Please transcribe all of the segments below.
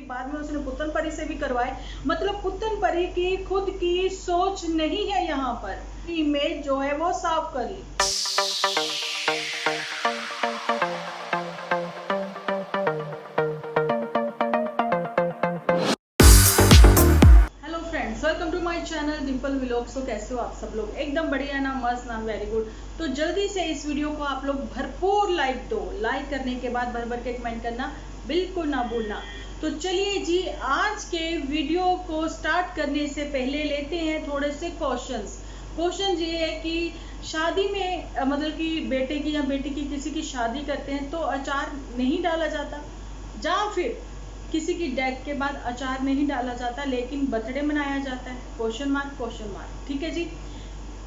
बाद में उसने पुतन परी से भी करवाए। मतलब पुतन परी की खुद की सोच नहीं है, यहाँ पर इमेज जो है वो साफ कर ली। Welcome to my channel Dimple vlogs. तो कैसे हो आप सब लोग? एकदम बढ़िया ना, मस्त ना, वेरी गुड। तो जल्दी से इस वीडियो को आप लोग भरपूर लाइक दो। लाइक करने के बाद भर भर के कमेंट करना बिल्कुल ना भूलना। तो चलिए जी, आज के वीडियो को स्टार्ट करने से पहले लेते हैं थोड़े से क्वेश्चन ये है कि शादी में मतलब कि बेटे की या बेटी की किसी की शादी करते हैं तो अचार नहीं डाला जाता, या फिर किसी की डेथ के बाद अचार नहीं डाला जाता लेकिन बर्थडे मनाया जाता है? Question mark. ठीक है जी।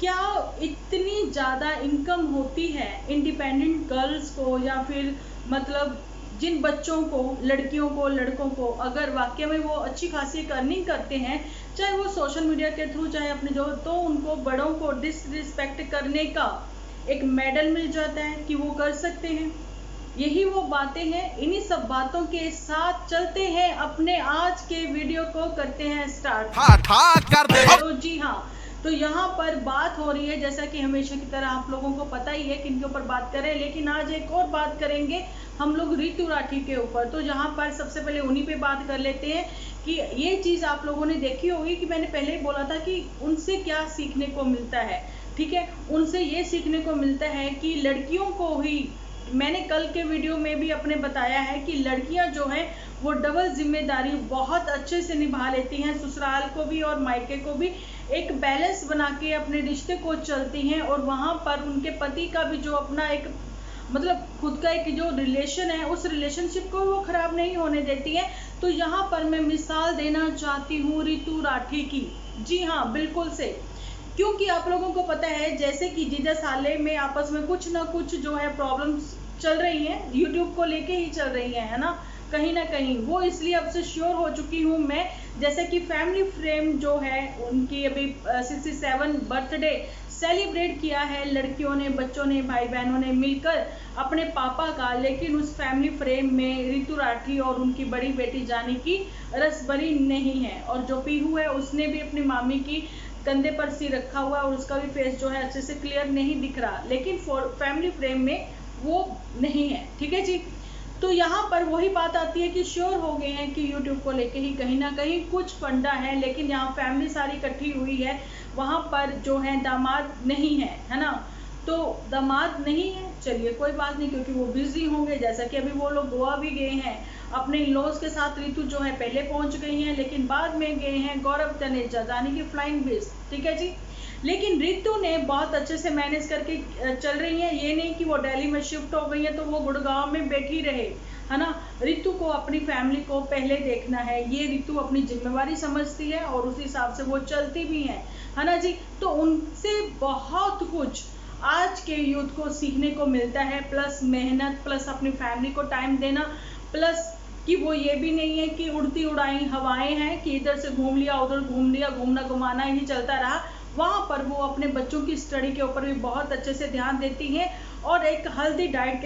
क्या इतनी ज़्यादा इनकम होती है इंडिपेंडेंट गर्ल्स को, या फिर मतलब जिन बच्चों को, लड़कियों को, लड़कों को, अगर वाकई में वो अच्छी खासी अर्निंग करते हैं, चाहे वो सोशल मीडिया के थ्रू, चाहे अपने जो, तो उनको बड़ों को डिसरिस्पेक्ट करने का एक मेडल मिल जाता है कि वो कर सकते हैं। यही वो बातें हैं। इन्हीं सब बातों के साथ चलते हैं अपने आज के वीडियो को करते हैं स्टार्ट। तो जी हाँ, तो यहाँ पर बात हो रही है, जैसा कि हमेशा की तरह आप लोगों को पता ही है किनके ऊपर बात करें, लेकिन आज एक और बात करेंगे हम लोग ऋतु राठी के ऊपर। तो यहाँ पर सबसे पहले उन्हीं पे बात कर लेते हैं कि ये चीज़ आप लोगों ने देखी होगी कि मैंने पहले ही बोला था कि उनसे क्या सीखने को मिलता है। ठीक है, उनसे ये सीखने को मिलता है कि लड़कियों को ही, मैंने कल के वीडियो में भी अपने बताया है कि लड़कियां जो हैं वो डबल जिम्मेदारी बहुत अच्छे से निभा लेती हैं, ससुराल को भी और मायके को भी एक बैलेंस बना के अपने रिश्ते को चलती हैं, और वहाँ पर उनके पति का भी जो अपना एक मतलब खुद का एक जो रिलेशन है, उस रिलेशनशिप को वो खराब नहीं होने देती है। तो यहाँ पर मैं मिसाल देना चाहती हूँ ऋतु राठी की। जी हाँ, बिल्कुल से, क्योंकि आप लोगों को पता है जैसे कि जीजा साले में आपस में कुछ ना कुछ जो है प्रॉब्लम्स चल रही हैं, यूट्यूब को लेके ही चल रही हैं, है ना, कहीं ना कहीं। वो इसलिए अब से श्योर हो चुकी हूँ मैं, जैसे कि फैमिली फ्रेम जो है उनकी अभी 67 बर्थडे सेलिब्रेट किया है लड़कियों ने, बच्चों ने, भाई बहनों ने मिलकर अपने पापा का, लेकिन उस फैमिली फ्रेम में ऋतु राठी और उनकी बड़ी बेटी जानी की रसभरी नहीं है। और जो पीहू है उसने भी अपनी मामी की कंधे पर सिर रखा हुआ और उसका भी फेस जो है अच्छे से क्लियर नहीं दिख रहा, लेकिन फैमिली फ्रेम में वो नहीं है। ठीक है जी। तो यहाँ पर वही बात आती है कि श्योर हो गए हैं कि यूट्यूब को लेके ही कहीं ना कहीं कुछ फंडा है, लेकिन यहाँ फैमिली सारी इकट्ठी हुई है, वहाँ पर जो है दामाद नहीं है ना। तो दामाद नहीं है, चलिए कोई बात नहीं, क्योंकि वो बिजी होंगे। जैसा कि अभी वो लोग गोवा भी गए हैं अपने इन-लॉज के साथ। ऋतु जो है पहले पहुंच गई हैं, लेकिन बाद में गए हैं गौरव तनेजा, यानी कि फ्लाइंग बेस। ठीक है जी। लेकिन ऋतु ने बहुत अच्छे से मैनेज करके चल रही है। ये नहीं कि वो दिल्ली में शिफ्ट हो गई है तो वो गुड़गांव में बैठी रहे, है ना। ऋतु को अपनी फैमिली को पहले देखना है, ये ऋतु अपनी जिम्मेवारी समझती है और उस हिसाब से वो चलती भी है ना जी। तो उनसे बहुत कुछ आज के यूथ को सीखने को मिलता है, प्लस मेहनत, प्लस अपनी फैमिली को टाइम देना, प्लस कि वो ये भी नहीं है कि उड़ती उड़ाई हवाएं हैं कि इधर से घूम लिया, उधर घूम लिया, घूमना घुमाना ही चलता रहा। वहाँ पर वो अपने बच्चों की स्टडी के ऊपर भी बहुत अच्छे से ध्यान देती हैं, और एक हेल्दी डाइट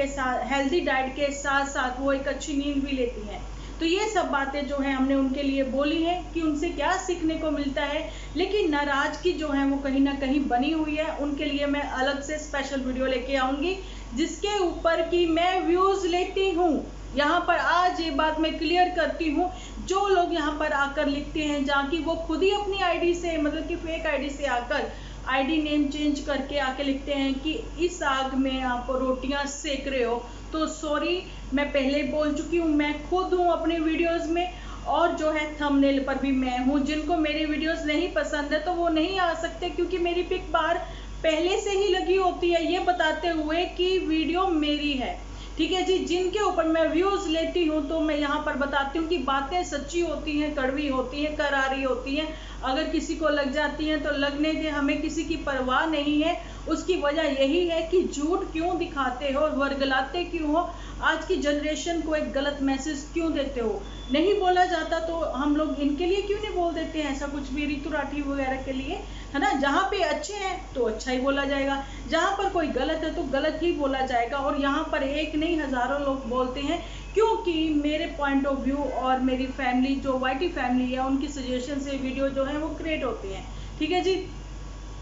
के साथ साथ वो एक अच्छी नींद भी लेती हैं। तो ये सब बातें जो है हमने उनके लिए बोली हैं कि उनसे क्या सीखने को मिलता है। लेकिन नाराजगी जो है वो कहीं ना कहीं बनी हुई है। उनके लिए मैं अलग से स्पेशल वीडियो लेके आऊंगी जिसके ऊपर की मैं व्यूज लेती हूँ। यहाँ पर आज ये बात मैं क्लियर करती हूँ, जो लोग यहाँ पर आकर लिखते हैं, जहाँ की वो खुद ही अपनी आईडी से, मतलब कि फेक आईडी से आकर आईडी नेम चेंज करके आके लिखते हैं कि इस आग में आप रोटियां सेक रहे हो, तो सॉरी, मैं पहले बोल चुकी हूँ, मैं खुद हूँ अपने वीडियोस में, और जो है थंबनेल पर भी मैं हूँ। जिनको मेरी वीडियोस नहीं पसंद है तो वो नहीं आ सकते, क्योंकि मेरी पिक बाहर पहले से ही लगी होती है, ये बताते हुए कि वीडियो मेरी है। ठीक है जी। जिनके ऊपर मैं व्यूज लेती हूँ तो मैं यहाँ पर बताती हूँ कि बातें सच्ची होती हैं, कड़वी होती हैं, करारी होती हैं। अगर किसी को लग जाती हैं तो लगने दे, हमें किसी की परवाह नहीं है। उसकी वजह यही है कि झूठ क्यों दिखाते हो, वर्गलाते क्यों हो, आज की जनरेशन को एक गलत मैसेज क्यों देते हो। नहीं बोला जाता तो हम लोग इनके लिए क्यों नहीं बोल देते हैं ऐसा कुछ भी, ऋतु राठी वगैरह के लिए। है ना। जहाँ पे अच्छे हैं तो अच्छा ही बोला जाएगा, जहाँ पर कोई गलत है तो गलत ही बोला जाएगा। और यहाँ पर एक नहीं हजारों लोग बोलते हैं, क्योंकि मेरे पॉइंट ऑफ व्यू और मेरी फैमिली जो वाईटी फैमिली है उनकी सजेशन से वीडियो जो है वो क्रिएट होती हैं। ठीक है जी,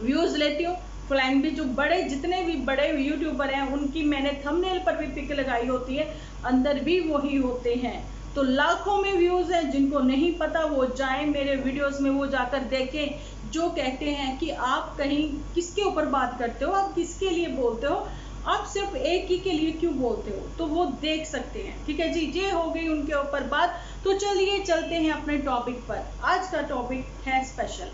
व्यूज लेती हूँ, फ्लैंग भी जो बड़े जितने भी बड़े यूट्यूबर हैं उनकी मैंने थंबनेल पर भी पिक लगाई होती है, अंदर भी वही होते हैं। तो लाखों में व्यूज हैं, जिनको नहीं पता वो जाएं मेरे वीडियोस में, वो जाकर देखें। जो कहते हैं कि आप कहीं किसके ऊपर बात करते हो, आप किसके लिए बोलते हो, आप सिर्फ एक ही के लिए क्यों बोलते हो, तो वो देख सकते हैं। ठीक है जी, ये हो गई उनके ऊपर बात। तो चलिए चलते हैं अपने टॉपिक पर। आज का टॉपिक है स्पेशल।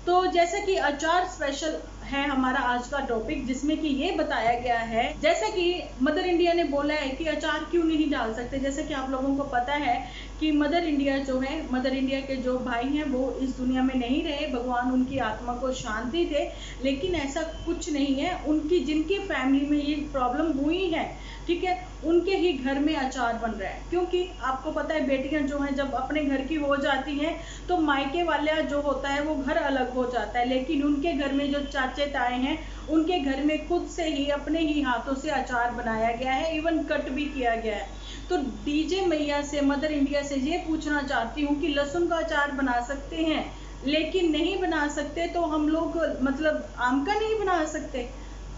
तो जैसा कि अचार स्पेशल है हमारा आज का टॉपिक, जिसमें कि ये बताया गया है, जैसा कि मदर इंडिया ने बोला है कि अचार क्यों नहीं डाल सकते। जैसे कि आप लोगों को पता है कि मदर इंडिया जो है, मदर इंडिया के जो भाई हैं वो इस दुनिया में नहीं रहे, भगवान उनकी आत्मा को शांति दे। लेकिन ऐसा कुछ नहीं है, उनकी जिनकी फैमिली में ये प्रॉब्लम हुई है, ठीक है, उनके ही घर में अचार बन रहा है। क्योंकि आपको पता है बेटियां जो हैं जब अपने घर की हो जाती हैं तो मायके वाला जो होता है वो घर अलग हो जाता है, लेकिन उनके घर में जो चाचे ताए हैं उनके घर में खुद से ही अपने ही हाथों से अचार बनाया गया है, इवन कट भी किया गया है। तो डीजे मैया से, मदर इंडिया से ये पूछना चाहती हूँ कि लहसुन का अचार बना सकते हैं, लेकिन नहीं बना सकते तो हम लोग मतलब आम का नहीं बना सकते।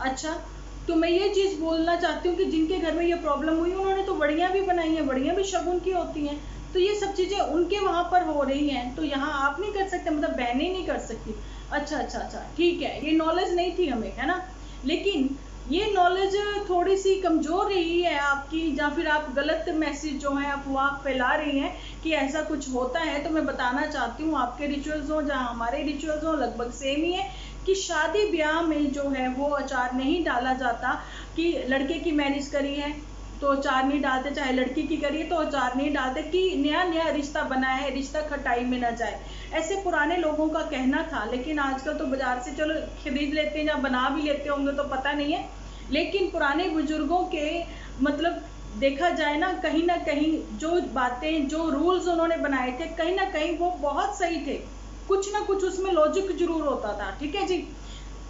अच्छा, तो मैं ये चीज़ बोलना चाहती हूँ कि जिनके घर में ये प्रॉब्लम हुई उन्होंने तो बड़ियाँ भी बनाई हैं, बड़ियाँ भी शगुन की होती हैं। तो ये सब चीज़ें उनके वहाँ पर हो रही हैं, तो यहाँ आप नहीं कर सकते, मतलब बहनें नहीं कर सकती। अच्छा, ठीक है, ये नॉलेज नहीं थी हमें, है ना। लेकिन ये नॉलेज थोड़ी सी कमज़ोर रही है आपकी, या फिर आप गलत मैसेज जो है अफवाह फैला रही हैं कि ऐसा कुछ होता है। तो मैं बताना चाहती हूँ, आपके रिचुअल्स हो जहाँ हमारे रिचुअल्स हो लगभग सेम ही है, कि शादी ब्याह में जो है वो अचार नहीं डाला जाता। कि लड़के की मैरिज करी है तो अचार नहीं डालते, चाहे लड़की की करिए तो अचार नहीं डालते, कि नया नया रिश्ता बना है, रिश्ता खटाई में ना जाए, ऐसे पुराने लोगों का कहना था। लेकिन आजकल तो बाजार से चलो खरीद लेते हैं या बना भी लेते होंगे तो पता नहीं है। लेकिन पुराने बुजुर्गों के मतलब देखा जाए ना कहीं जो बातें, जो रूल्स उन्होंने बनाए थे, कहीं ना कहीं वो बहुत सही थे, कुछ ना कुछ उसमें लॉजिक जरूर होता था। ठीक है जी।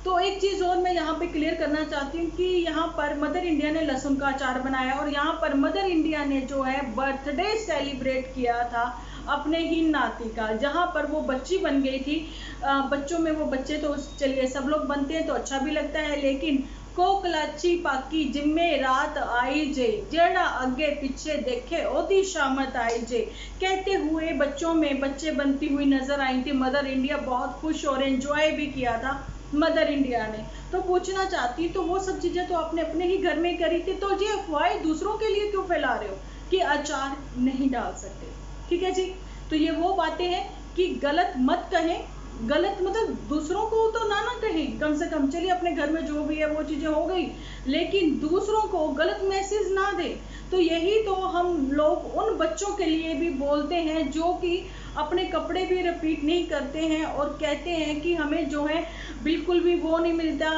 तो एक चीज़ और मैं यहाँ पे क्लियर करना चाहती हूँ कि यहाँ पर मदर इंडिया ने लहसुन का अचार बनाया, और यहाँ पर मदर इंडिया ने जो है बर्थडे सेलिब्रेट किया था अपने ही नाती का, जहाँ पर वो बच्ची बन गई थी। बच्चों में वो बच्चे तो चलिए सब लोग बनते हैं तो अच्छा भी लगता है, लेकिन कोकलाची पाकी जिम्मे रात आई जे, जेड़ा आगे पीछे देखे ओदी शामत आई जे, कहते हुए बच्चों में बच्चे बनती हुई नजर आई थी मदर इंडिया। बहुत खुश और एंजॉय भी किया था मदर इंडिया ने। तो पूछना चाहती, तो वो सब चीजें तो आपने अपने ही घर में करी थी, तो ये अफवाहें दूसरों के लिए क्यों फैला रहे हो कि अचार नहीं डाल सकते। ठीक है जी। तो ये वो बातें हैं कि गलत मत कहें, गलत मतलब दूसरों को तो ना कहें, कम से कम चलिए अपने घर में जो भी है वो चीजें हो गई, लेकिन दूसरों को गलत मैसेज ना दे। तो यही तो हम लोग उन बच्चों के लिए भी बोलते हैं जो कि अपने कपड़े भी रिपीट नहीं करते हैं और कहते हैं कि हमें जो है बिल्कुल भी वो नहीं मिलता,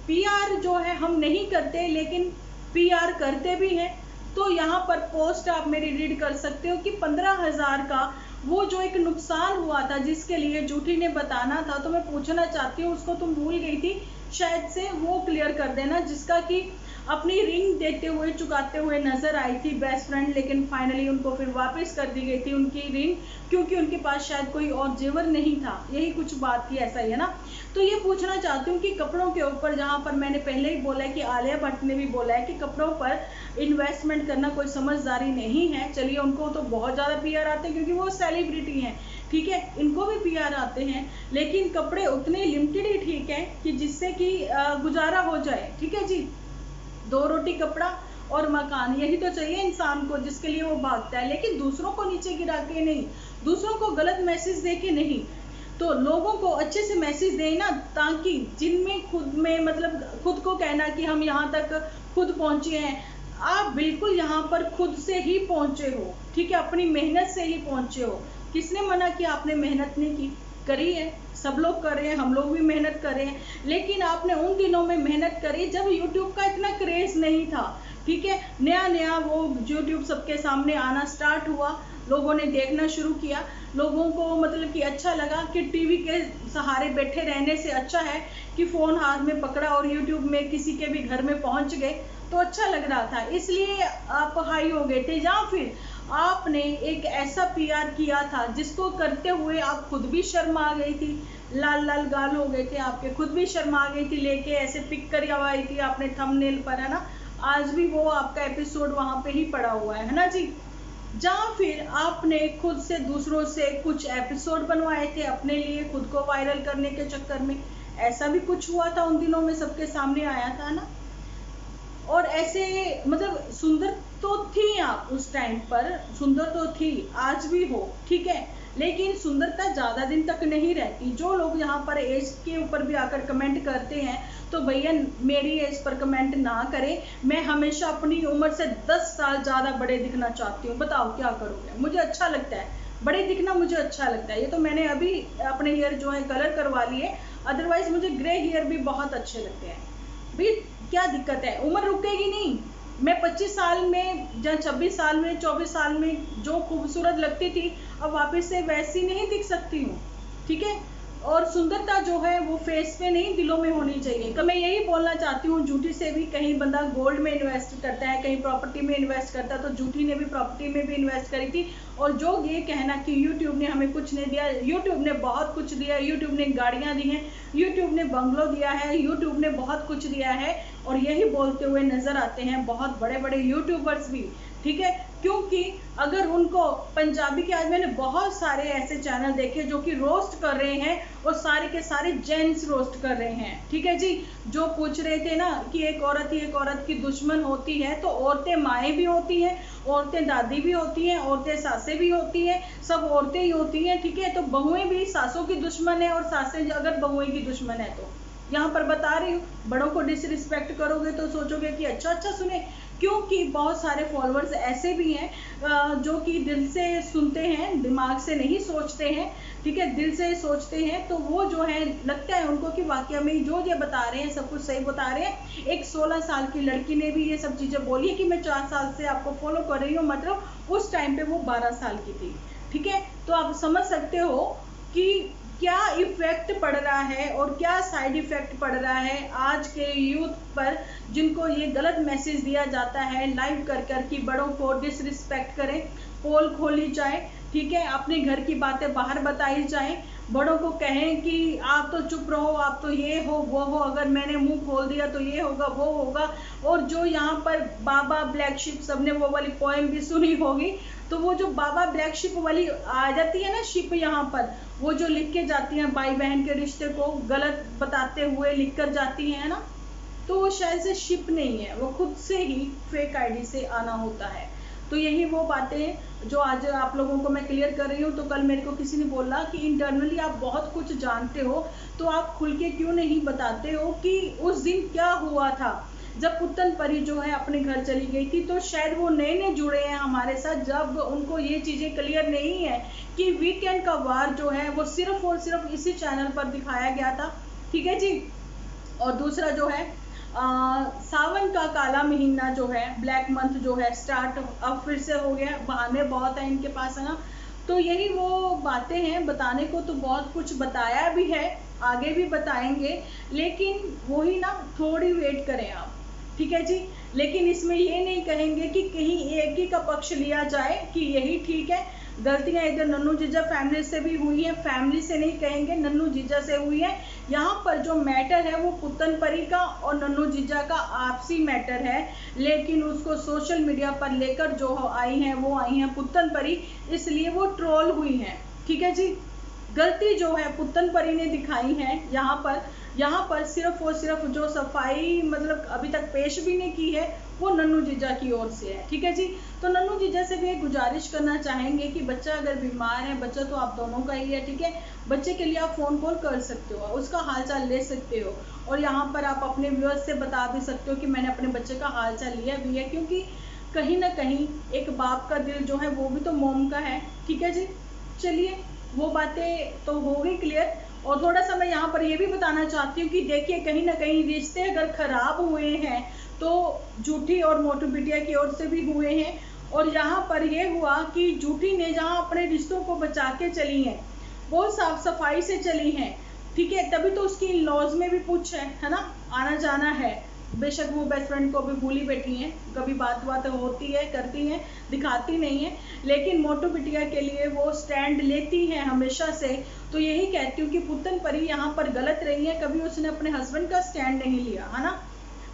पीआर जो है हम नहीं करते, लेकिन पीआर करते भी हैं। तो यहाँ पर पोस्ट आप मेरी रीड कर सकते हो कि 15,000 का वो जो एक नुकसान हुआ था जिसके लिए जूठी ने बताना था। तो मैं पूछना चाहती हूँ, उसको तुम भूल गई थी शायद से, वो क्लियर कर देना, जिसका कि अपनी रिंग देते हुए चुकाते हुए नजर आई थी बेस्ट फ्रेंड, लेकिन फाइनली उनको फिर वापस कर दी गई थी उनकी रिंग, क्योंकि उनके पास शायद कोई और जेवर नहीं था, यही कुछ बात थी, ऐसा ही है ना। तो ये पूछना चाहती हूँ कि कपड़ों के ऊपर, जहाँ पर मैंने पहले ही बोला है कि आलिया भट्ट ने भी बोला है कि कपड़ों पर इन्वेस्टमेंट करना कोई समझदारी नहीं है। चलिए उनको तो बहुत ज़्यादा पीआर आते हैं क्योंकि वो सेलिब्रिटी हैं, ठीक है, इनको भी पीआर आते हैं, लेकिन कपड़े उतने लिमिटेड ही ठीक है कि जिससे कि गुजारा हो जाए। ठीक है जी, 2 रोटी कपड़ा और मकान, यही तो चाहिए इंसान को जिसके लिए वो भागता है, लेकिन दूसरों को नीचे गिरा के नहीं, दूसरों को गलत मैसेज दे के नहीं। तो लोगों को अच्छे से मैसेज दें ना, ताकि जिनमें खुद में मतलब खुद को कहना कि हम यहाँ तक खुद पहुँचे हैं, आप बिल्कुल यहाँ पर खुद से ही पहुँचे हो, ठीक है, अपनी मेहनत से ही पहुँचे हो। किसने मना किया आपने मेहनत नहीं की, करी है, सब लोग कर रहे हैं, हम लोग भी मेहनत कर रहे हैं, लेकिन आपने उन दिनों में मेहनत करी जब यूट्यूब का इतना क्रेज नहीं था। ठीक है, नया नया वो यूट्यूब सबके सामने आना स्टार्ट हुआ, लोगों ने देखना शुरू किया। लोगों को मतलब कि अच्छा लगा कि टीवी के सहारे बैठे रहने से अच्छा है कि फ़ोन हाथ में पकड़ा और यूट्यूब में किसी के भी घर में पहुंच गए, तो अच्छा लग रहा था, इसलिए आप हाई हो गए थे। या फिर आपने एक ऐसा पीआर किया था जिसको करते हुए आप खुद भी शर्मा गई थी, लाल लाल गाल हो गए थे आपके, खुद भी शर्मा गई थी, लेके ऐसे पिक करवाई थी आपने थंबनेल पर, है ना। आज भी वो आपका एपिसोड वहां पे ही पड़ा हुआ है ना जी। जहाँ फिर आपने खुद से दूसरों से कुछ एपिसोड बनवाए थे अपने लिए, खुद को वायरल करने के चक्कर में, ऐसा भी कुछ हुआ था उन दिनों में, सबके सामने आया था ना। और ऐसे मतलब सुंदर तो थी आप उस टाइम पर, सुंदर तो थी, आज भी हो, ठीक है, लेकिन सुंदरता ज़्यादा दिन तक नहीं रहती। जो लोग यहाँ पर एज के ऊपर भी आकर कमेंट करते हैं, तो भैया मेरी एज पर कमेंट ना करें। मैं हमेशा अपनी उम्र से 10 साल ज़्यादा बड़े दिखना चाहती हूँ। बताओ क्या करोगे, मुझे अच्छा लगता है बड़े दिखना, मुझे अच्छा लगता है। ये तो मैंने अभी अपने हेयर जो है कलर करवा लिए, अदरवाइज मुझे ग्रे हेयर भी बहुत अच्छे लगते हैं। भाई क्या दिक्कत है, उम्र रुकेगी नहीं। मैं 25 साल में या 26 साल में 24 साल में जो खूबसूरत लगती थी, अब वापस से वैसी नहीं दिख सकती हूँ, ठीक है। और सुंदरता जो है वो फेस पे नहीं, दिलों में होनी चाहिए। तो मैं यही बोलना चाहती हूँ, जूठी से भी कहीं बंदा गोल्ड में इन्वेस्ट करता है, कहीं प्रॉपर्टी में इन्वेस्ट करता है, तो जूठी ने भी प्रॉपर्टी में भी इन्वेस्ट करी थी। और जो ये कहना कि यूट्यूब ने हमें कुछ नहीं दिया, यूट्यूब ने बहुत कुछ दिया, यूट्यूब ने गाड़ियाँ दी हैं, यूट्यूब ने बंगलो दिया है, यूट्यूब ने बहुत कुछ दिया है, और यही बोलते हुए नजर आते हैं बहुत बड़े बड़े यूट्यूबर्स भी, ठीक है। क्योंकि अगर उनको पंजाबी के, आज मैंने बहुत सारे ऐसे चैनल देखे जो कि रोस्ट कर रहे हैं, और सारे के सारे जेंट्स रोस्ट कर रहे हैं, ठीक है जी। जो पूछ रहे थे ना कि एक औरत ही एक औरत की दुश्मन होती है, तो औरतें माएँ भी होती हैं, औरतें दादी भी होती हैं, औरतें सासें भी होती हैं, सब औरतें ही होती हैं, ठीक है। तो बहुएं भी सासों की दुश्मन है, और सासें अगर बहुएं की दुश्मन है, तो यहाँ पर बता रही हूँ, बड़ों को डिसरिस्पेक्ट करोगे तो सोचोगे कि अच्छा अच्छा सुने। क्योंकि बहुत सारे फॉलोअर्स ऐसे भी हैं जो कि दिल से सुनते हैं, दिमाग से नहीं सोचते हैं, ठीक है, दिल से सोचते हैं। तो वो जो है लगता है उनको कि वाकई में जो ये बता रहे हैं सब कुछ सही बता रहे हैं। एक 16 साल की लड़की ने भी ये सब चीज़ें बोली है कि मैं 4 साल से आपको फॉलो कर रही हूँ, मतलब उस टाइम पे वो 12 साल की थी, ठीक है। तो आप समझ सकते हो कि क्या इफेक्ट पड़ रहा है और क्या साइड इफेक्ट पड़ रहा है आज के यूथ पर, जिनको ये गलत मैसेज दिया जाता है लाइव कर कर कि बड़ों को डिसरिस्पेक्ट करें, पोल खोली जाए, ठीक है, अपने घर की बातें बाहर बताई जाएं, बड़ों को कहें कि आप तो चुप रहो, आप तो ये हो वो हो, अगर मैंने मुंह खोल दिया तो ये होगा वो होगा। और जो यहाँ पर बाबा ब्लैक शिप, सबने वो वाली पोएम भी सुनी होगी, तो वो जो बाबा ब्लैक शिप वाली आ जाती है ना शिप, यहाँ पर वो जो लिख के जाती हैं भाई बहन के रिश्ते को गलत बताते हुए लिख कर जाती हैं ना, तो वो शायद से शिप नहीं है, वो खुद से ही फेक आईडी से आना होता है। तो यही वो बातें जो आज आप लोगों को मैं क्लियर कर रही हूँ। तो कल मेरे को किसी ने बोला कि इंटरनली आप बहुत कुछ जानते हो, तो आप खुल के क्यों नहीं बताते हो कि उस दिन क्या हुआ था जब पुत्तन परी जो है अपने घर चली गई थी। तो शायद वो नए नए जुड़े हैं हमारे साथ, जब उनको ये चीज़ें क्लियर नहीं है कि वीकेंड का वार जो है वो सिर्फ और सिर्फ इसी चैनल पर दिखाया गया था, ठीक है जी। और दूसरा जो है सावन का काला महीना जो है, ब्लैक मंथ जो है स्टार्ट अब फिर से हो गया, बहाने बहुत है इनके पास, है ना। तो यही वो बातें हैं, बताने को तो बहुत कुछ बताया भी है, आगे भी बताएंगे, लेकिन वही ना, थोड़ी वेट करें आप, ठीक है जी। लेकिन इसमें ये नहीं कहेंगे कि कहीं एक ही का पक्ष लिया जाए कि यही ठीक है। गलतियां इधर नन्नू जीजा फैमिली से भी हुई है, फैमिली से नहीं कहेंगे, नन्नू जीजा से हुई है। यहाँ पर जो मैटर है वो पुत्तन परी का और नन्नू जीजा का आपसी मैटर है, लेकिन उसको सोशल मीडिया पर लेकर जो आई हैं वो आई हैं पुत्तन परी, इसलिए वो ट्रोल हुई हैं, ठीक है जी। गलती जो है पुत्तन परी ने दिखाई है यहाँ पर सिर्फ और सिर्फ जो सफाई मतलब अभी तक पेश भी नहीं की है वो नन्नू जीजा की ओर से है, ठीक है जी। तो नन्नू जीजा से भी एक गुजारिश करना चाहेंगे कि बच्चा अगर बीमार है, बच्चा तो आप दोनों का ही है, ठीक है, बच्चे के लिए आप फ़ोन कॉल कर सकते हो, उसका हालचाल ले सकते हो, और यहाँ पर आप अपने व्यूअर्स से बता भी सकते हो कि मैंने अपने बच्चे का हालचाल लिया भी है, क्योंकि कहीं ना कहीं एक बाप का दिल जो है वो भी तो मोम का है, ठीक है जी। चलिए वो बातें तो हो गई क्लियर। और थोड़ा सा मैं यहाँ पर ये भी बताना चाहती हूँ कि देखिए कहीं ना कहीं रिश्ते अगर खराब हुए हैं तो झूठी और मोटू बिटिया की ओर से भी हुए हैं, और यहाँ पर ये हुआ कि जूठी ने जहाँ अपने रिश्तों को बचा के चली हैं, बहुत साफ सफाई से चली हैं, ठीक है, तभी तो उसकी इन लॉज में भी कुछ है ना, आना जाना है। बेशक वो बेस्ट फ्रेंड को भी भूली बैठी हैं, कभी बात होती है, करती हैं, दिखाती नहीं है, लेकिन मोटू बिटिया के लिए वो स्टैंड लेती हैं हमेशा से। तो यही कहती हूँ कि पुतन परी यहाँ पर गलत रही है, कभी उसने अपने हस्बैंड का स्टैंड नहीं लिया, है ना।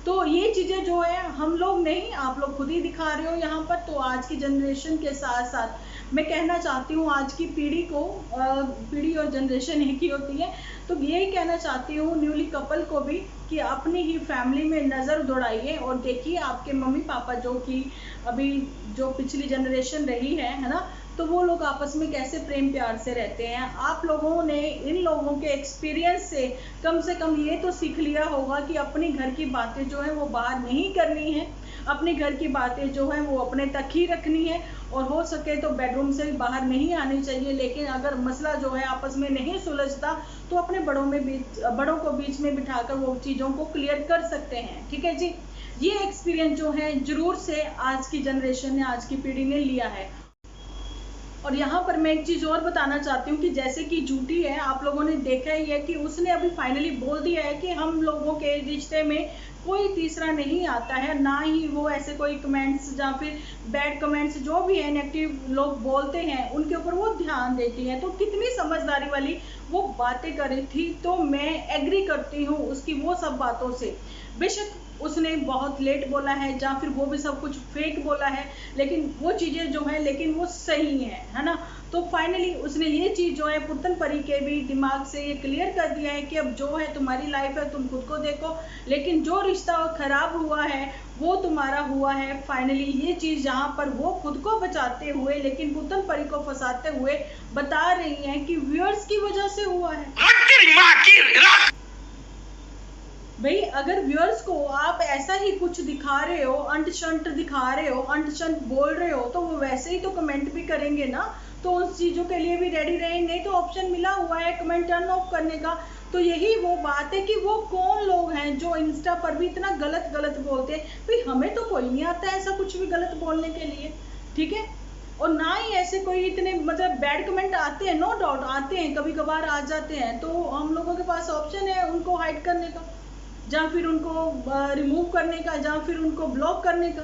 तो ये चीजें जो है हम लोग नहीं, आप लोग खुद ही दिखा रहे हो यहाँ पर। तो आज की जनरेशन के साथ साथ मैं कहना चाहती हूँ आज की पीढ़ी को, पीढ़ी और जनरेशन एक ही होती है, तो यही कहना चाहती हूँ न्यूली कपल को भी कि अपनी ही फैमिली में नज़र दौड़ाइए और देखिए आपके मम्मी पापा जो कि अभी जो पिछली जनरेशन रही है ना, तो वो लोग आपस में कैसे प्रेम प्यार से रहते हैं। आप लोगों ने इन लोगों के एक्सपीरियंस से कम ये तो सीख लिया होगा कि अपनी घर की बातें जो है वो बाहर नहीं करनी है, अपने घर की बातें जो है वो अपने तक ही रखनी है, और हो सके तो बेडरूम से भी बाहर नहीं आनी चाहिए। लेकिन अगर मसला जो है आपस में नहीं सुलझता तो अपने बड़ों को बीच में बिठाकर वो चीज़ों को क्लियर कर सकते हैं, ठीक है जी। ये एक्सपीरियंस जो है जरूर से आज की जनरेशन ने, आज की पीढ़ी ने लिया है। और यहाँ पर मैं एक चीज़ और बताना चाहती हूँ कि जैसे कि जूठी है, आप लोगों ने देखा ही है कि उसने अभी फाइनली बोल दिया है कि हम लोगों के रिश्ते में कोई तीसरा नहीं आता है, ना ही वो ऐसे कोई कमेंट्स या फिर बैड कमेंट्स जो भी है नेगेटिव लोग बोलते हैं उनके ऊपर वो ध्यान देती है। तो कितनी समझदारी वाली वो बातें कर रही थी, तो मैं एग्री करती हूँ उसकी वो सब बातों से। बेशक उसने बहुत लेट बोला है या फिर वो भी सब कुछ फेक बोला है, लेकिन वो चीज़ें जो है लेकिन वो सही है ना। तो फाइनली उसने ये चीज़ जो है पुतन परी के भी दिमाग से ये क्लियर कर दिया है कि अब जो है तुम्हारी लाइफ है, तुम खुद को देखो, लेकिन जो रिश्ता खराब हुआ है वो तुम्हारा हुआ है। फाइनली ये चीज़ जहाँ पर वो खुद को बचाते हुए लेकिन पुतन परी को फंसाते हुए बता रही हैं कि व्यूअर्स की वजह से हुआ है। भाई अगर व्यूअर्स को आप ऐसा ही कुछ दिखा रहे हो, अंट शंट दिखा रहे हो, अंट शंट बोल रहे हो, तो वो वैसे ही तो कमेंट भी करेंगे ना, तो उस चीज़ों के लिए भी रेडी रहेंगे। तो ऑप्शन मिला हुआ है कमेंट टर्न ऑफ करने का। तो यही वो बात है कि वो कौन लोग हैं जो इंस्टा पर भी इतना गलत बोलते हैं। भाई हमें तो कोई नहीं आता ऐसा कुछ भी गलत बोलने के लिए, ठीक है, और ना ही ऐसे कोई इतने मतलब बैड कमेंट आते हैं, नो डाउट आते हैं, कभी कभार आ जाते हैं। तो हम लोगों के पास ऑप्शन है उनको हाइड करने का, या फिर उनको रिमूव करने का, या फिर उनको ब्लॉक करने का।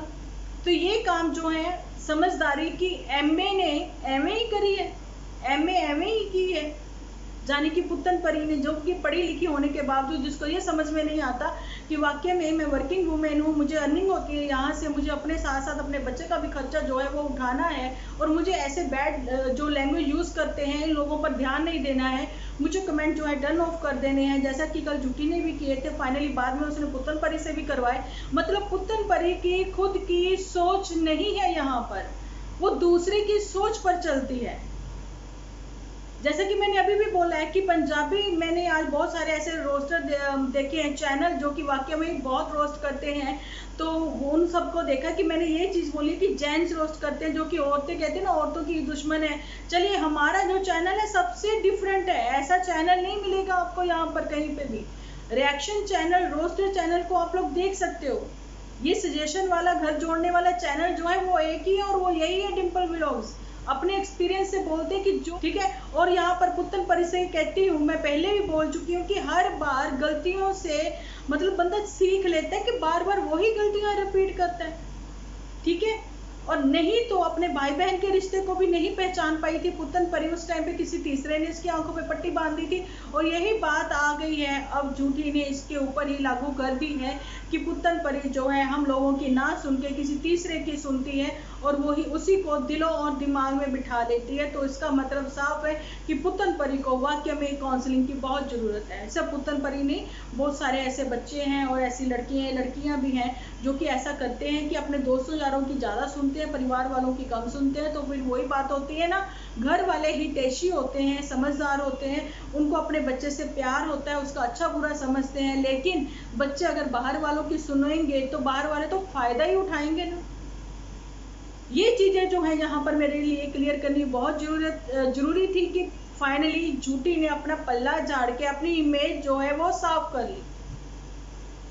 तो ये काम जो है समझदारी की एमए ने एमए ही करी है, एमए ही की है, यानी कि पुतन परी ने, जो कि पढ़ी लिखी होने के बावजूद जिसको ये समझ में नहीं आता कि वाकई में मैं वर्किंग वूमेन हूँ, मुझे अर्निंग होती है यहाँ से, मुझे अपने साथ साथ अपने बच्चे का भी खर्चा जो है वो उठाना है, और मुझे ऐसे बैड जो लैंग्वेज यूज़ करते हैं इन लोगों पर ध्यान नहीं देना है, मुझे कमेंट जो है टर्न ऑफ कर देने हैं, जैसा कि कल जूठी ने भी किए थे। फाइनली बाद में उसने पुतन परी से भी करवाए। मतलब पुतन परी की खुद की सोच नहीं है यहाँ पर, वो दूसरे की सोच पर चलती है। जैसे कि मैंने अभी भी बोला है कि पंजाबी, मैंने आज बहुत सारे ऐसे रोस्टर देखे हैं चैनल जो कि वाकई में बहुत रोस्ट करते हैं, तो उन सबको देखा कि मैंने ये चीज़ बोली कि जेंट्स रोस्ट करते हैं, जो कि औरतें कहते हैं ना औरतों की दुश्मन है। चलिए हमारा जो चैनल है सबसे डिफरेंट है, ऐसा चैनल नहीं मिलेगा आपको यहाँ पर कहीं पे भी। रिएक्शन चैनल, रोस्टर चैनल को आप लोग देख सकते हो, ये सजेशन वाला, घर जोड़ने वाला चैनल जो है वो एक ही है, और वो यही है डिम्पल व्लॉग्स। अपने एक्सपीरियंस से बोलते हैं कि जो, ठीक है। और यहाँ पर पुतन परी से कहती हूँ, मैं पहले भी बोल चुकी हूँ कि हर बार गलतियों से मतलब बंदा सीख लेता है कि बार बार वही गलतियां रिपीट करता है, ठीक है। और नहीं तो अपने भाई बहन के रिश्ते को भी नहीं पहचान पाई थी पुतन परी, उस टाइम पे किसी तीसरे ने इसकी आंखों पे पट्टी बांध दी थी, और यही बात आ गई है अब जूठी ने इसके ऊपर ही लागू कर दी है कि पुतन परी जो है हम लोगों की ना सुन के किसी तीसरे की सुनती है, और वही उसी को दिलों और दिमाग में बिठा लेती है। तो इसका मतलब साफ है कि पुतन परी को वाकई में काउंसलिंग की बहुत ज़रूरत है। सब पुतन परी नहीं, बहुत सारे ऐसे बच्चे हैं और ऐसी लड़कियां भी हैं जो कि ऐसा करते हैं कि अपने दोस्तों यारों की ज़्यादा सुनते हैं, परिवार वालों की कम सुनते हैं। तो फिर वही बात होती है ना, घर वाले ही टेशी होते हैं, समझदार होते हैं, उनको अपने बच्चे से प्यार होता है, उसका अच्छा बुरा समझते हैं, लेकिन बच्चे अगर बाहर वालों की सुनेंगे तो बाहर वाले तो फ़ायदा ही उठाएंगे ना। ये चीज़ें जो है यहाँ पर मेरे लिए क्लियर करनी बहुत जरूरी थी कि फाइनली जूठी ने अपना पल्ला झाड़ के अपनी इमेज जो है वो साफ कर ली।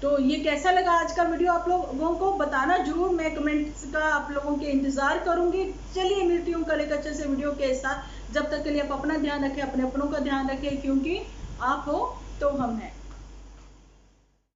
तो ये कैसा लगा आज का वीडियो आप लोगों को बताना जरूर, मैं कमेंट्स का आप लोगों के इंतजार करूंगी। चलिए मिलती हूँ कल एक अच्छे से वीडियो के साथ, जब तक के लिए आप अपना ध्यान रखें, अपने अपनों का ध्यान रखें, क्योंकि आप हो तो हम हैं।